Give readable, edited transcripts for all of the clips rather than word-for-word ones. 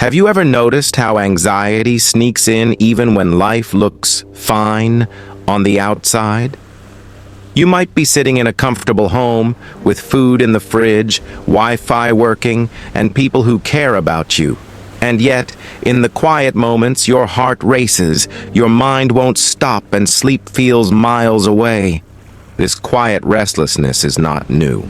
Have you ever noticed how anxiety sneaks in even when life looks fine on the outside? You might be sitting in a comfortable home with food in the fridge, Wi-Fi working, and people who care about you. And yet, in the quiet moments, your heart races, your mind won't stop, and sleep feels miles away. This quiet restlessness is not new.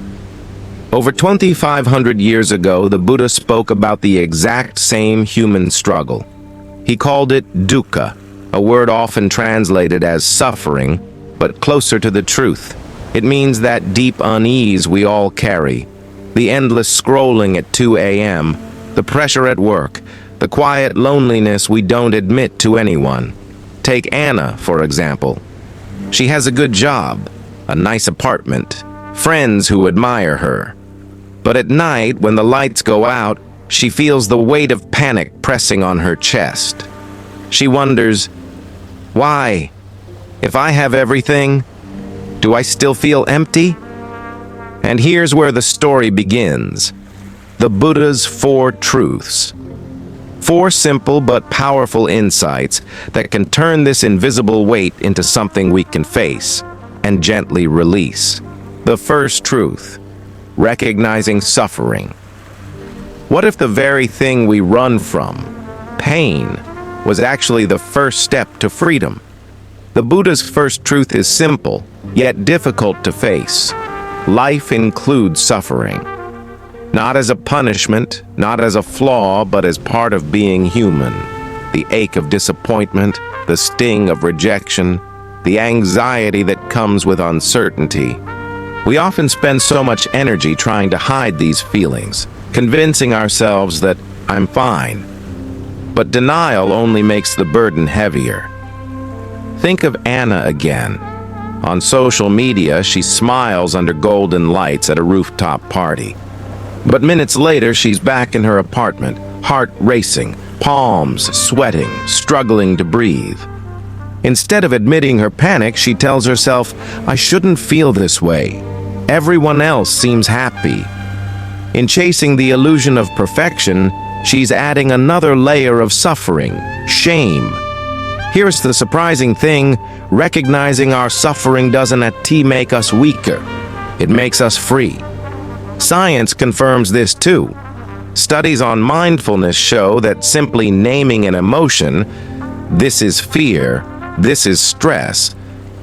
Over 2,500 years ago, the Buddha spoke about the exact same human struggle. He called it dukkha, a word often translated as suffering, but closer to the truth. It means that deep unease we all carry, the endless scrolling at 2 a.m., the pressure at work, the quiet loneliness we don't admit to anyone. Take Anna, for example. She has a good job, a nice apartment, friends who admire her. But at night, when the lights go out, she feels the weight of panic pressing on her chest. She wonders, why? If I have everything, do I still feel empty? And here's where the story begins. The Buddha's 4 truths. 4 simple but powerful insights that can turn this invisible weight into something we can face and gently release. The first truth: recognizing suffering. What if the very thing we run from, pain, was actually the first step to freedom? The Buddha's first truth is simple, yet difficult to face. Life includes suffering. Not as a punishment, not as a flaw, but as part of being human. The ache of disappointment, the sting of rejection, the anxiety that comes with uncertainty. We often spend so much energy trying to hide these feelings, convincing ourselves that I'm fine. But denial only makes the burden heavier. Think of Anna again. On social media, she smiles under golden lights at a rooftop party. But minutes later, she's back in her apartment, heart racing, palms sweating, struggling to breathe. Instead of admitting her panic, she tells herself, I shouldn't feel this way. Everyone else seems happy. In chasing the illusion of perfection, she's adding another layer of suffering, shame. Here's the surprising thing: recognizing our suffering doesn't make us weaker. It makes us free. Science confirms this too. Studies on mindfulness show that simply naming an emotion, this is fear, this is stress,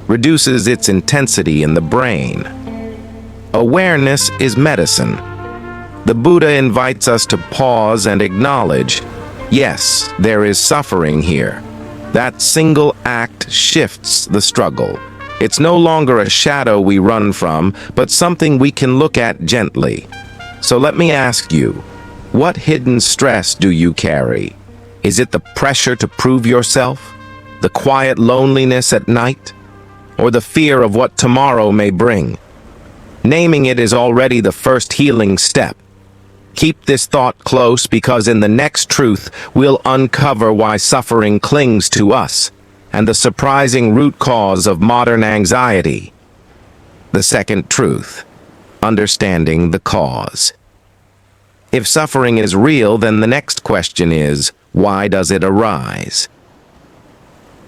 reduces its intensity in the brain. Awareness is medicine. The Buddha invites us to pause and acknowledge, yes, there is suffering here. That single act shifts the struggle. It's no longer a shadow we run from, but something we can look at gently. So let me ask you, what hidden stress do you carry? Is it the pressure to prove yourself? The quiet loneliness at night? Or the fear of what tomorrow may bring? Naming it is already the first healing step. Keep this thought close, because in the next truth, we'll uncover why suffering clings to us and the surprising root cause of modern anxiety. The second truth: understanding the cause. If suffering is real, then the next question is, why does it arise?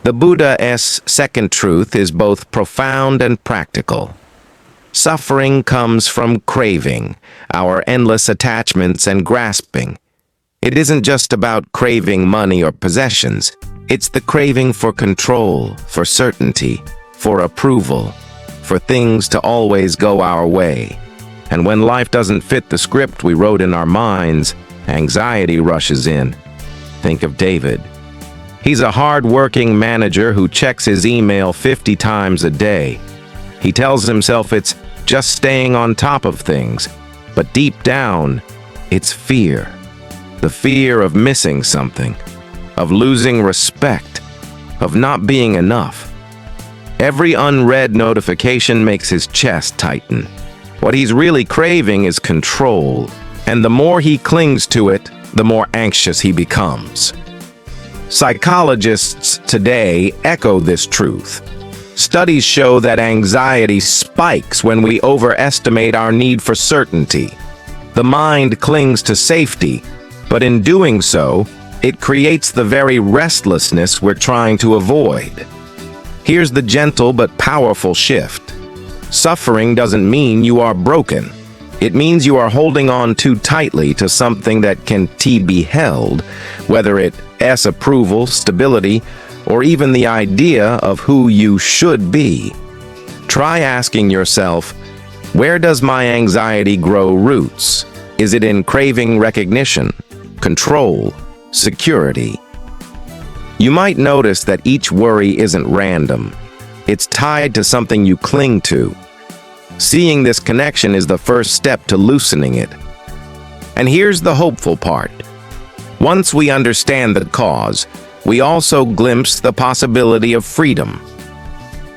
The Buddha's second truth is both profound and practical. Suffering comes from craving, our endless attachments and grasping. It isn't just about craving money or possessions. It's the craving for control, for certainty, for approval, for things to always go our way. And when life doesn't fit the script we wrote in our minds, anxiety rushes in. Think of David. He's a hard-working manager who checks his email 50 times a day. He tells himself it's just staying on top of things, but deep down, it's fear. The fear of missing something, of losing respect, of not being enough. Every unread notification makes his chest tighten. What he's really craving is control, and the more he clings to it, the more anxious he becomes. Psychologists today echo this truth. Studies show that anxiety spikes when we overestimate our need for certainty. The mind clings to safety, But in doing so, it creates the very restlessness we're trying to avoid. Here's the gentle but powerful shift. Suffering doesn't mean you are broken. It means you are holding on too tightly to something that can be held, whether it's approval, stability, or even the idea of who you should be. Try asking yourself, where does my anxiety grow roots? Is it in craving recognition, control, security? You might notice that each worry isn't random. It's tied to something you cling to. Seeing this connection is the first step to loosening it. And here's the hopeful part. Once we understand the cause, we also glimpse the possibility of freedom.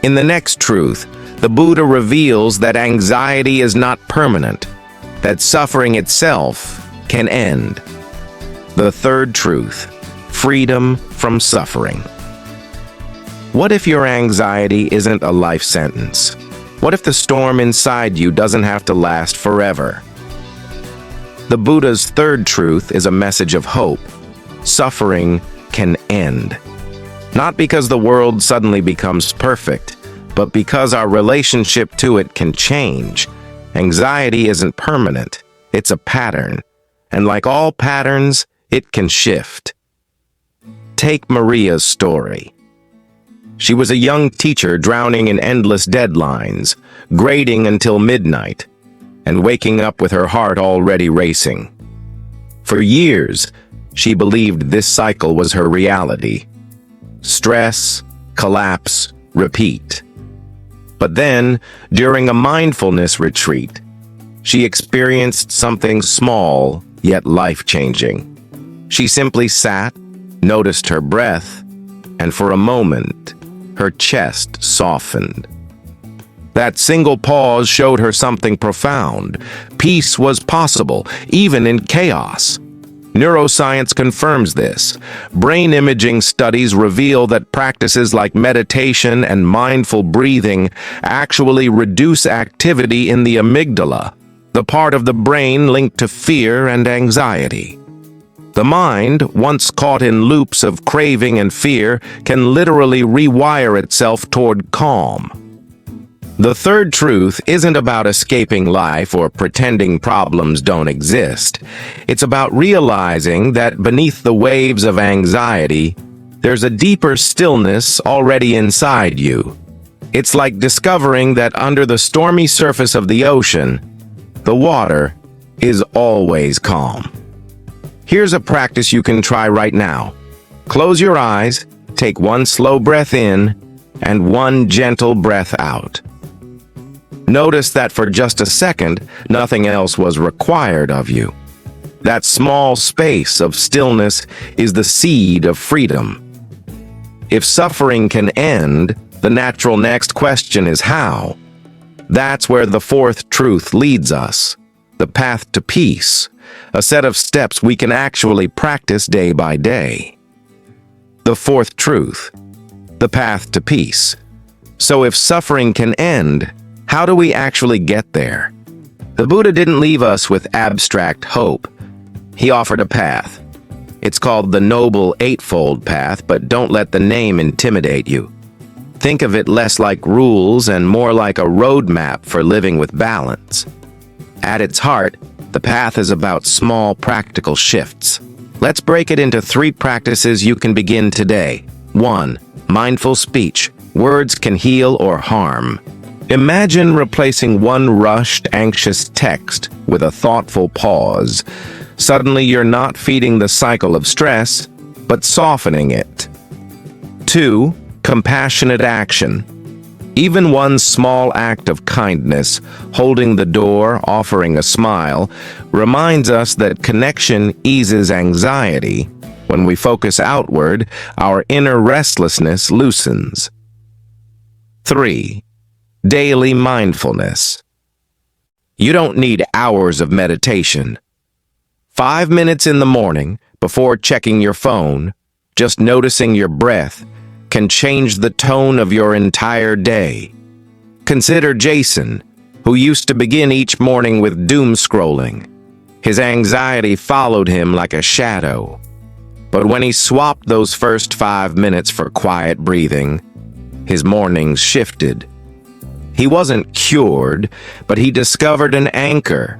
In the next truth, the Buddha reveals that anxiety is not permanent, that suffering itself can end. The third truth, freedom from suffering. What if your anxiety isn't a life sentence? What if the storm inside you doesn't have to last forever? The Buddha's third truth is a message of hope. Suffering can end. Not because the world suddenly becomes perfect, but because our relationship to it can change. Anxiety isn't permanent, it's a pattern. And like all patterns, it can shift. Take Maria's story. She was a young teacher drowning in endless deadlines, grading until midnight, and waking up with her heart already racing. For years, she believed this cycle was her reality. Stress, collapse, repeat. But then, during a mindfulness retreat, she experienced something small yet life-changing. She simply sat, noticed her breath, and for a moment, her chest softened. That single pause showed her something profound. Peace was possible, even in chaos. Neuroscience confirms this. Brain imaging studies reveal that practices like meditation and mindful breathing actually reduce activity in the amygdala, the part of the brain linked to fear and anxiety. The mind, once caught in loops of craving and fear, can literally rewire itself toward calm. The third truth isn't about escaping life or pretending problems don't exist. It's about realizing that beneath the waves of anxiety, there's a deeper stillness already inside you. It's like discovering that under the stormy surface of the ocean, the water is always calm. Here's a practice you can try right now. Close your eyes, take one slow breath in, and one gentle breath out. Notice that for just a second, nothing else was required of you. That small space of stillness is the seed of freedom. If suffering can end, the natural next question is how? That's where the fourth truth leads us, the path to peace, a set of steps we can actually practice day by day. The fourth truth, the path to peace. So if suffering can end, how do we actually get there? The Buddha didn't leave us with abstract hope. He offered a path. It's called the Noble Eightfold Path, but don't let the name intimidate you. Think of it less like rules and more like a roadmap for living with balance. At its heart, the path is about small, practical shifts. Let's break it into 3 practices you can begin today. 1. Mindful speech. Words can heal or harm. Imagine replacing one rushed, anxious text with a thoughtful pause. Suddenly, you're not feeding the cycle of stress, but softening it. 2. Compassionate action. Even one small act of kindness, holding the door, offering a smile, reminds us that connection eases anxiety. When we focus outward, our inner restlessness loosens. 3. Daily mindfulness. You don't need hours of meditation. 5 minutes in the morning, before checking your phone, just noticing your breath, can change the tone of your entire day. Consider Jason, who used to begin each morning with doom scrolling. His anxiety followed him like a shadow. But when he swapped those first 5 minutes for quiet breathing, his mornings shifted. He wasn't cured, but he discovered an anchor.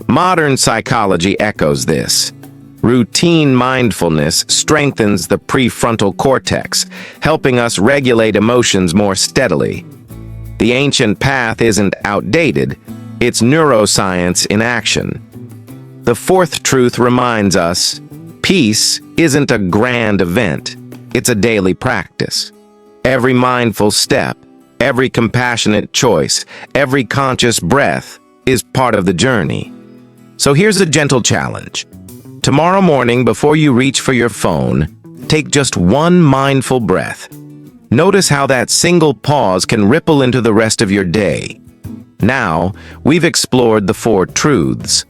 Modern psychology echoes this. Routine mindfulness strengthens the prefrontal cortex, helping us regulate emotions more steadily. The ancient path isn't outdated, it's neuroscience in action. The fourth truth reminds us, peace isn't a grand event, it's a daily practice. Every mindful step, every compassionate choice, every conscious breath is part of the journey. So here's a gentle challenge. Tomorrow morning, before you reach for your phone, take just one mindful breath. Notice how that single pause can ripple into the rest of your day. Now, we've explored the four truths.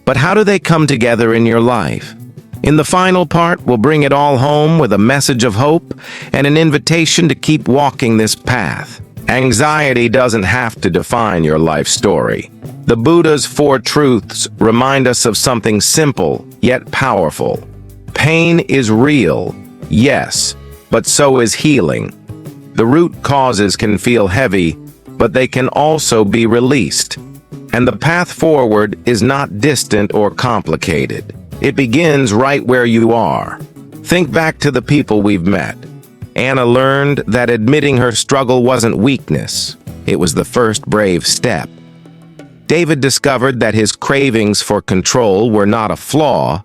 But how do they come together in your life? In the final part, we'll bring it all home with a message of hope and an invitation to keep walking this path. Anxiety doesn't have to define your life story. The Buddha's four truths remind us of something simple, yet powerful. Pain is real, yes, but so is healing. The root causes can feel heavy, but they can also be released. And the path forward is not distant or complicated. It begins right where you are. Think back to the people we've met. Anna learned that admitting her struggle wasn't weakness. It was the first brave step. David discovered that his cravings for control were not a flaw,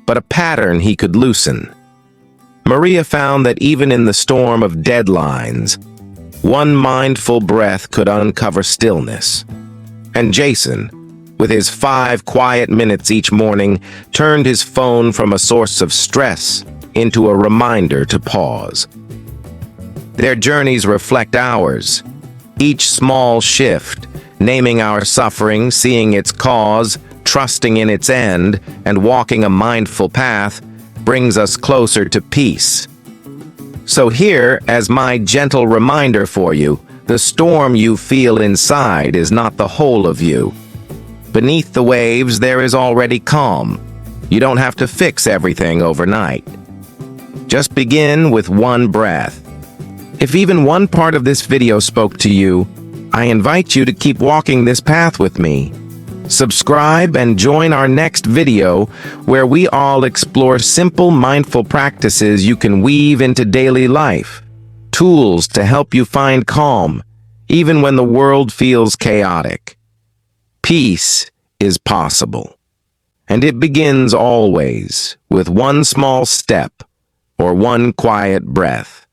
but a pattern he could loosen. Maria found that even in the storm of deadlines, one mindful breath could uncover stillness. And Jason, with his 5 quiet minutes each morning, turned his phone from a source of stress into a reminder to pause. Their journeys reflect ours. Each small shift, naming our suffering, seeing its cause, trusting in its end, and walking a mindful path, brings us closer to peace. So here, as my gentle reminder for you, the storm you feel inside is not the whole of you. Beneath the waves, there is already calm. You don't have to fix everything overnight. Just begin with one breath. If even one part of this video spoke to you, I invite you to keep walking this path with me. Subscribe and join our next video where we all explore simple mindful practices you can weave into daily life. Tools to help you find calm, even when the world feels chaotic. Peace is possible. And it begins always with one small step or one quiet breath.